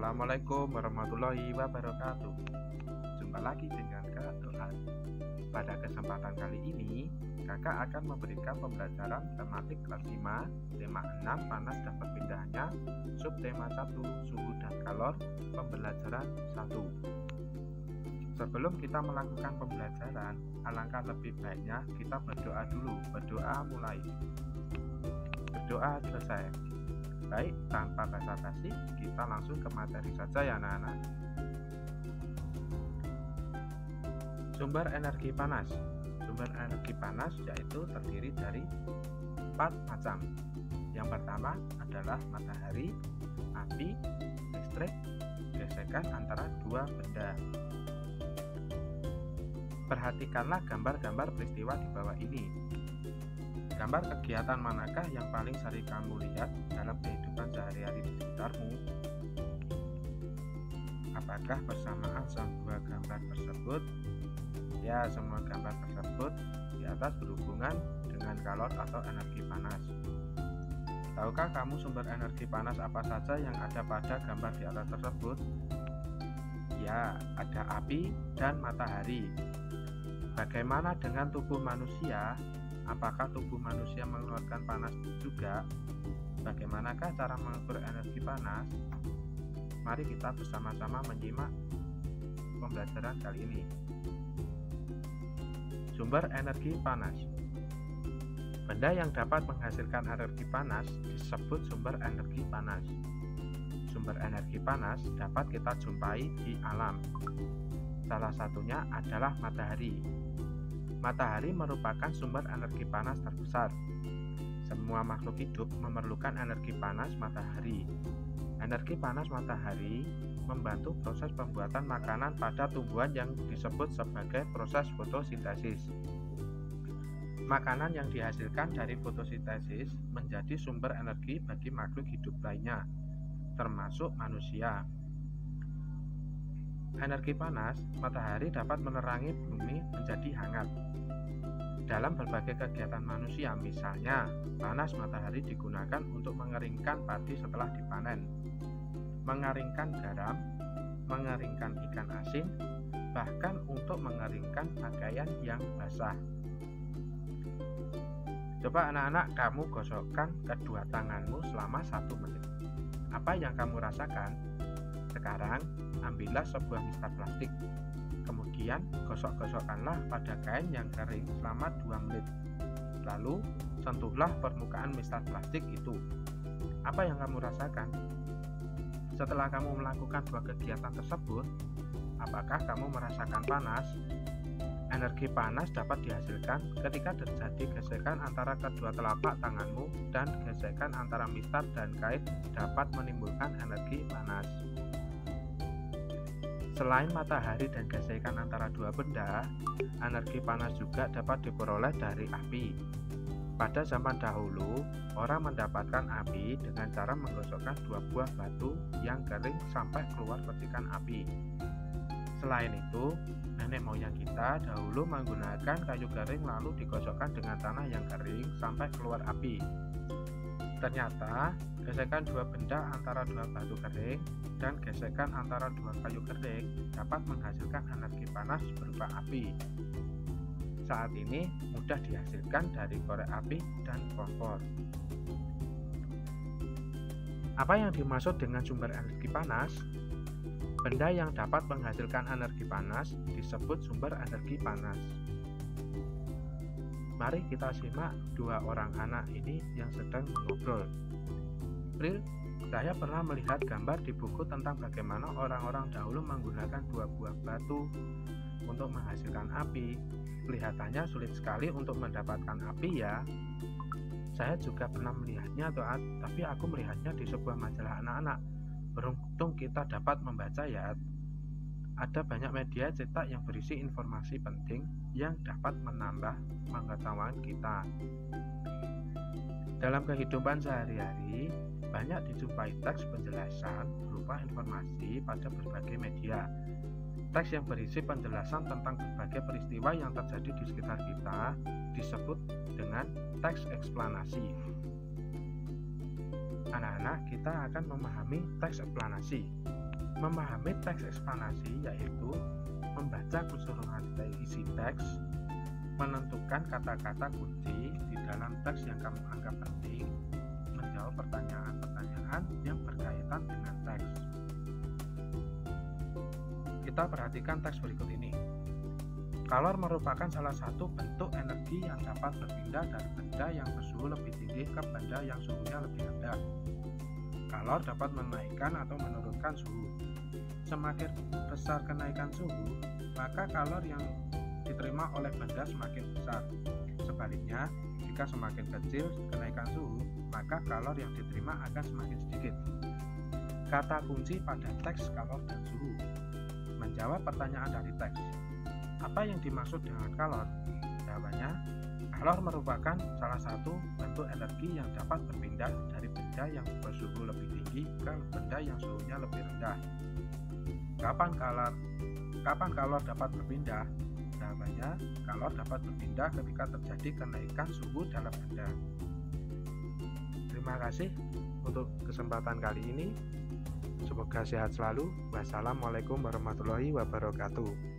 Assalamualaikum warahmatullahi wabarakatuh. Jumpa lagi dengan Kak Doa. Pada kesempatan kali ini, kakak akan memberikan pembelajaran tematik kelas 5, tema 6 panas dan perpindahannya, subtema 1 suhu dan kalor, pembelajaran 1. Sebelum kita melakukan pembelajaran, alangkah lebih baiknya kita berdoa dulu. Berdoa mulai. Berdoa selesai. Baik, tanpa basa-basi, kita langsung ke materi saja ya anak-anak. Sumber energi panas. Sumber energi panas yaitu terdiri dari 4 macam. Yang pertama adalah matahari, api, listrik, gesekan antara dua benda. Perhatikanlah gambar-gambar peristiwa di bawah ini. Gambar kegiatan manakah yang paling sering kamu lihat dalam kehidupan sehari-hari di sekitarmu? Apakah bersamaan semua gambar tersebut? Ya, semua gambar tersebut di atas berhubungan dengan kalor atau energi panas. Tahukah kamu sumber energi panas apa saja yang ada pada gambar di atas tersebut? Ya, ada api dan matahari. Bagaimana dengan tubuh manusia? Apakah tubuh manusia mengeluarkan panas juga? Bagaimanakah cara mengukur energi panas? Mari kita bersama-sama menyimak pembelajaran kali ini. Sumber energi panas. Benda yang dapat menghasilkan energi panas disebut sumber energi panas. Sumber energi panas dapat kita jumpai di alam. Salah satunya adalah matahari. Matahari merupakan sumber energi panas terbesar. Semua makhluk hidup memerlukan energi panas matahari. Energi panas matahari membantu proses pembuatan makanan pada tumbuhan yang disebut sebagai proses fotosintesis. Makanan yang dihasilkan dari fotosintesis menjadi sumber energi bagi makhluk hidup lainnya, termasuk manusia. Energi panas matahari dapat menerangi bumi menjadi hangat. Dalam berbagai kegiatan manusia, misalnya panas matahari digunakan untuk mengeringkan padi setelah dipanen, mengeringkan garam, mengeringkan ikan asin, bahkan untuk mengeringkan pakaian yang basah. Coba anak-anak kamu gosokkan kedua tanganmu selama 1 menit. Apa yang kamu rasakan? Sekarang ambillah sebuah mistar plastik. Kemudian gosok-gosokkanlah pada kain yang kering selama 2 menit. Lalu sentuhlah permukaan mistar plastik itu. Apa yang kamu rasakan? Setelah kamu melakukan 2 kegiatan tersebut, apakah kamu merasakan panas? Energi panas dapat dihasilkan ketika terjadi gesekan antara kedua telapak tanganmu, dan gesekan antara mistar dan kain dapat menimbulkan energi panas. Selain matahari dan gesekan antara dua benda, energi panas juga dapat diperoleh dari api. Pada zaman dahulu, orang mendapatkan api dengan cara menggosokkan 2 buah batu yang kering sampai keluar percikan api. Selain itu, nenek moyang kita dahulu menggunakan kayu kering lalu digosokkan dengan tanah yang kering sampai keluar api. Ternyata, gesekan 2 benda antara 2 batu kering dan gesekan antara 2 kayu kering dapat menghasilkan energi panas berupa api. Saat ini mudah dihasilkan dari korek api dan kompor. Apa yang dimaksud dengan sumber energi panas? Benda yang dapat menghasilkan energi panas disebut sumber energi panas. Mari kita simak 2 orang anak ini yang sedang mengobrol. April, saya pernah melihat gambar di buku tentang bagaimana orang-orang dahulu menggunakan 2 buah batu untuk menghasilkan api. Kelihatannya sulit sekali untuk mendapatkan api ya. Saya juga pernah melihatnya tapi aku melihatnya di sebuah majalah anak-anak. Beruntung kita dapat membaca ya. Ada banyak media cetak yang berisi informasi penting yang dapat menambah pengetahuan kita. Dalam kehidupan sehari-hari, banyak dijumpai teks penjelasan berupa informasi pada berbagai media. Teks yang berisi penjelasan tentang berbagai peristiwa yang terjadi di sekitar kita disebut dengan teks eksplanasi. Anak-anak, kita akan memahami teks eksplanasi. Memahami teks eksplanasi yaitu membaca keseluruhan isi teks, menentukan kata-kata kunci di dalam teks yang kamu anggap penting, menjawab pertanyaan-pertanyaan yang berkaitan dengan teks. Kita perhatikan teks berikut ini. Kalor merupakan salah satu bentuk energi yang dapat berpindah dari benda yang bersuhu lebih tinggi ke benda yang suhunya lebih rendah. Kalor dapat menaikkan atau menurunkan suhu. Semakin besar kenaikan suhu, maka kalor yang diterima oleh benda semakin besar. Sebaliknya, jika semakin kecil kenaikan suhu, maka kalor yang diterima akan semakin sedikit. Kata kunci pada teks kalor dan suhu. Menjawab pertanyaan dari teks. Apa yang dimaksud dengan kalor? Jawabannya, kalor merupakan salah satu bentuk energi yang dapat berpindah dari benda yang bersuhu lebih tinggi ke benda yang suhunya lebih rendah. Kapan kalor dapat berpindah? Jawabannya, kalor dapat berpindah ketika terjadi kenaikan suhu dalam benda. Terima kasih untuk kesempatan kali ini. Semoga sehat selalu. Wassalamualaikum warahmatullahi wabarakatuh.